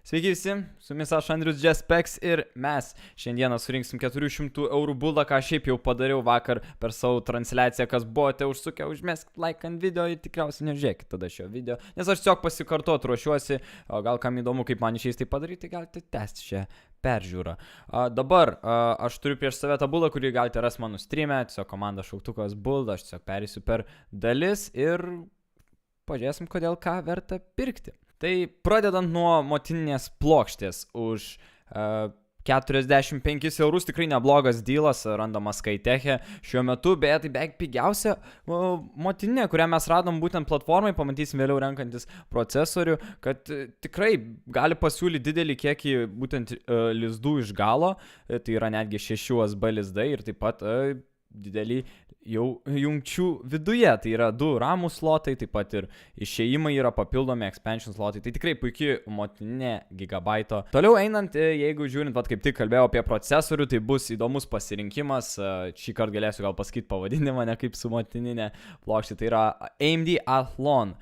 Sveiki visi, su jumis aš Andrius Jespeks ir mes šiandieną surinksim 400 eurų buldą, ką šiaip jau padariau vakar per savo transliaciją, kas buvote užsukę, užmeskit like ant video ir tikriausiai nežiūrėkit tada šio video, nes aš tiesiog pasikartot ruošiuosi, o gal kam įdomu, kaip man išeis tai padaryti, galite tęsti šią peržiūrą. Dabar aš turiu prieš save tą buldą, kurį galite rasti mano streame, tiesiog komanda šauktukas buldą, aš tiesiog perėsiu per dalis ir pažiūrėsim, kodėl ką verta pirkti. Tai pradedant nuo motininės plokštės už 45 eurus, tikrai neblogas dealas, randamas Skaiteche šiuo metu, beje tai beveik pigiausia motininė, kurią mes radom būtent platformai, pamatysim vėliau renkantis procesorių, kad tikrai gali pasiūlyti didelį kiekį būtent lizdų iš galo, tai yra netgi 6 USB lizdai ir taip pat didelį jau jungčių viduje, tai yra 2 ramų slotai, taip pat ir išėjimai yra papildomi expansion slotai, tai tikrai puikiai motininė gigabaito. Toliau einant, jeigu žiūrint, kaip tik kalbėjau apie procesorių, tai bus įdomus pasirinkimas, šį kartą galėsiu gal pasakyti pavadinimą, ne kaip su motininė plokštė, tai yra AMD Athlon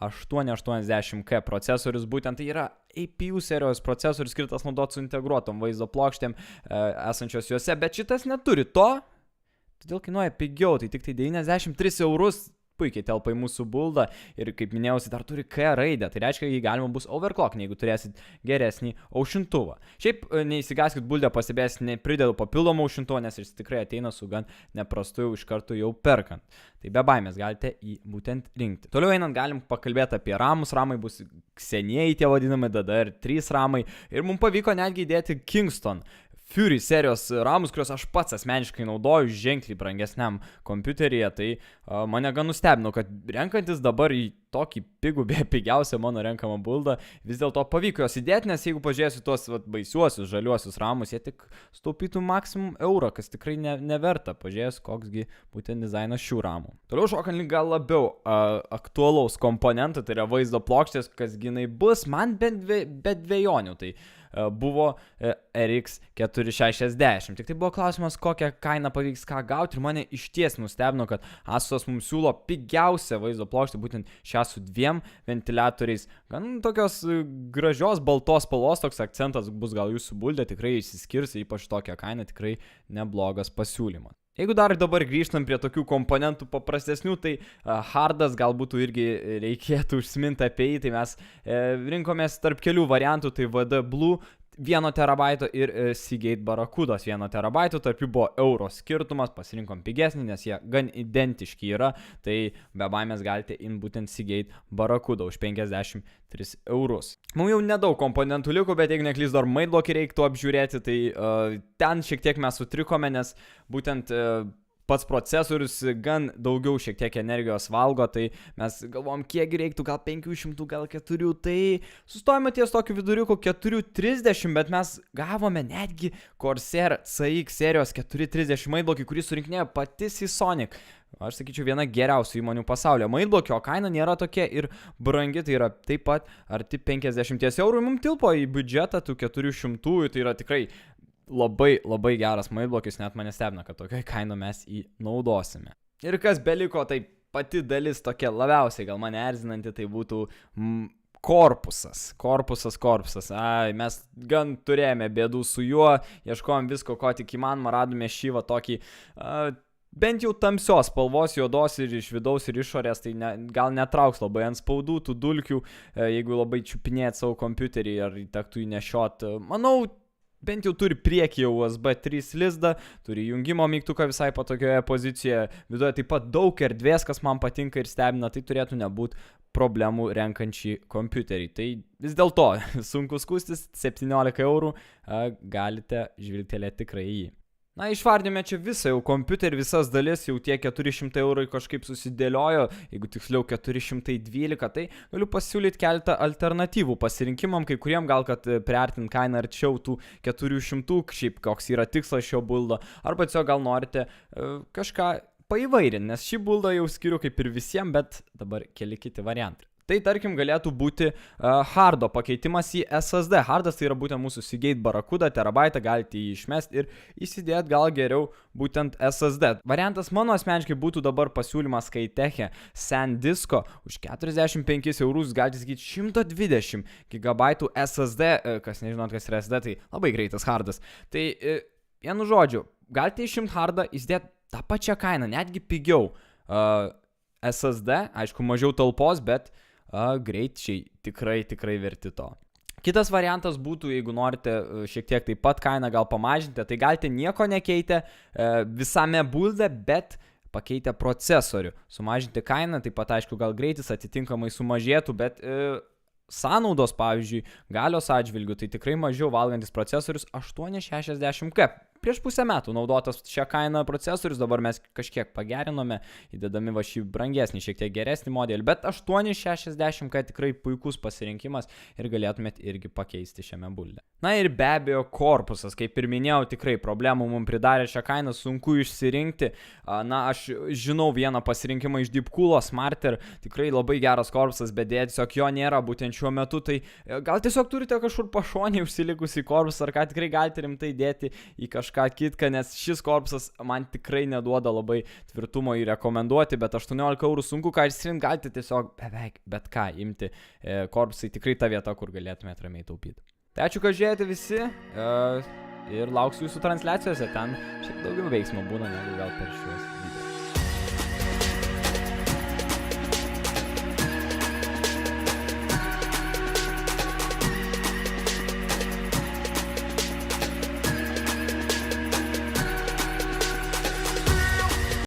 880K procesorius, būtent tai yra APU serijos procesorius skirtas naudoti su integruotom vaizdo plokštėm esančios juose, bet šitas neturi to. Todėl kainuoja pigiau, tai tik tai 93 eurus puikiai telpa į mūsų buldą ir kaip minėjausi dar turi K raidę, tai reiškia, jį galima bus overclockinti, jeigu turėsit geresnį aušintuvą. Šiaip neįsigaskit buldę, pastebėsit, nepridedu papildomą aušintuvą, nes jis tikrai ateina su gan neprastu iš karto jau perkant. Tai be baimės galite jį būtent rinkti. Toliau einant galim pakalbėti apie ramus, ramai bus senieji tie vadinami DDR3 ramai ir mums pavyko netgi įdėti Kingston Fury serijos ramus, kuriuos aš pats asmeniškai naudoju ženkliai brangesniam kompiuteryje, tai mane gan nustebino, kad renkantis dabar į tokį pigų, be pigiausią mano renkamą buldą, vis dėlto pavyko jos įdėti, nes jeigu pažiūrėsiu tuos baisiuosius žaliuosius ramus, jie tik staupytų maksimum eurą, kas tikrai neverta, pažiūrėjus, koksgi būtent dizainas šių ramų. Toliau šokant link gal labiau aktualaus komponento, tai yra vaizdo plokštės, kas ginai bus, man be dvejonių, tai buvo RX 460. Tik tai buvo klausimas, kokią kainą pavyks ką gauti ir mane išties nustebino, kad Asus mums siūlo pigiausią vaizdo plokštę, būtent šią su 2 ventiliatoriais. Gan tokios gražios baltos spalvos, toks akcentas bus gal jūsų buldė, tikrai išsiskirs, ypač tokią kainą, tikrai neblogas pasiūlymas. Jeigu dar dabar grįžtam prie tokių komponentų paprastesnių, tai hardas galbūt irgi reikėtų užsiminti apie jį, tai mes rinkomės tarp kelių variantų, tai VD Blue 1 terabaito ir Seagate Barracudos 1 terabaito, tarp jų buvo euro skirtumas, pasirinkom pigesnį, nes jie gan identiški yra, tai be baimės galite būtent Seagate Barracuda už 53 eurus. Mums jau nedaug komponentų liko, bet jeigu neklys dar maidblokį reiktų apžiūrėti, tai ten šiek tiek mes sutrikome, nes būtent pats procesorius gan daugiau šiek tiek energijos valgo, tai mes galvom, kiek reiktų, gal 500, gal 4, tai sustojame ties tokiu viduriuku 430, bet mes gavome netgi Corsair CX serijos 430 maidblokį, kurį surinkinėjo pati Seasonic. Aš sakyčiau, viena geriausių įmonių pasaulyje. Maidblokio kaina nėra tokia ir brangi, tai yra taip pat arti 50 eurų, mums tilpo į biudžetą tų 400, tai yra tikrai labai geras maidblokis, net mane stebina, kad tokioj kaino mes jį naudosime. Ir kas beliko, tai pati dalis tokia labiausiai gal mane erzinanti, tai būtų korpusas. Mes gan turėjome bėdų su juo, ieškojom visko, ko tik įmanoma, radome šį va tokį bent jau tamsios spalvos, juodos ir iš vidaus ir išorės, tai gal netrauks labai ant spaudų, tų dulkių, jeigu labai čiupinėt savo kompiuterį ar tektų jį nešiot. Manau, bent jau turi priekyje USB 3 lizdą, turi jungimo mygtuką visai patogioje pozicijoje, viduje taip pat daug erdvės, kas man patinka ir stebina, tai turėtų nebūti problemų renkant šį kompiuterį. Tai vis dėlto, sunku skųstis, 17 eurų, galite žvilgtelėti tikrai į jį. Na, išvardėme čia visą jau kompiuterį, visas dalis, jau tie 400 eurų kažkaip susidėliojo, jeigu tiksliau 412, tai galiu pasiūlyti keletą alternatyvų pasirinkimam, kai kuriem gal, kad priartint kainą arčiau tų 400, šiaip koks yra tikslas šio buldo, arba tiesiog gal norite kažką paįvairinti, nes šį buldą jau skiriu kaip ir visiems, bet dabar keli kiti variantai. Tai tarkim galėtų būti hardo pakeitimas į SSD. Hardas tai yra būtent mūsų Seagate Barracuda, terabaitą, galite jį išmesti ir įsidėti gal geriau būtent SSD. Variantas mano asmeniškai būtų dabar pasiūlymas Skyteche SanDisko už 45 eurus, galite sakyti 120 GB SSD, kas nežinot, kas yra SSD, tai labai greitas hardas. Tai vienu žodžiu, galite išimti hardą, įsidėti tą pačią kainą, netgi pigiau. SSD, aišku, mažiau talpos, bet greičiai tikrai verti to. Kitas variantas būtų, jeigu norite šiek tiek taip pat kainą gal pamažinti, tai galite nieko nekeitę visame bulde, bet pakeitę procesorių. Sumažinti kainą, taip pat aišku, gal greitis atitinkamai sumažėtų, bet sąnaudos, pavyzdžiui, galios atžvilgių, tai tikrai mažiau valgantis procesorius 860K. Prieš pusę metų naudotas šią kainą procesorius, dabar mes kažkiek pagerinome, įdedami va šį brangesnį, šiek tiek geresnį modelį, bet 860K tikrai puikus pasirinkimas ir galėtumėt irgi pakeisti šiame bulde. Na ir be abejo korpusas, kaip ir minėjau, tikrai problemų mums pridarė šią kainą, sunku išsirinkti. Na, aš žinau vieną pasirinkimą iš Deepcool'o Smarter, tikrai labai geras korpusas, bet dėja tiesiog jo nėra būtent šiuo metu, tai gal tiesiog turite kažkur pašonį užsilikusį korpusą, ar ką tikrai galite rimtai dėti į kažką kitką, nes šis korpusas man tikrai neduoda labai tvirtumo jį rekomenduoti, bet 18 eurų sunku ką išsirinkti, galite tiesiog beveik bet ką imti. Korpusai tikrai ta vieta, kur galėtumėte ramiai taupyti. Tai ačiū, kad žiūrėjote visi ir lauksiu jūsų transliacijose, ten šiek tiek daugiau veiksmo būna negu gal per šiuos videos.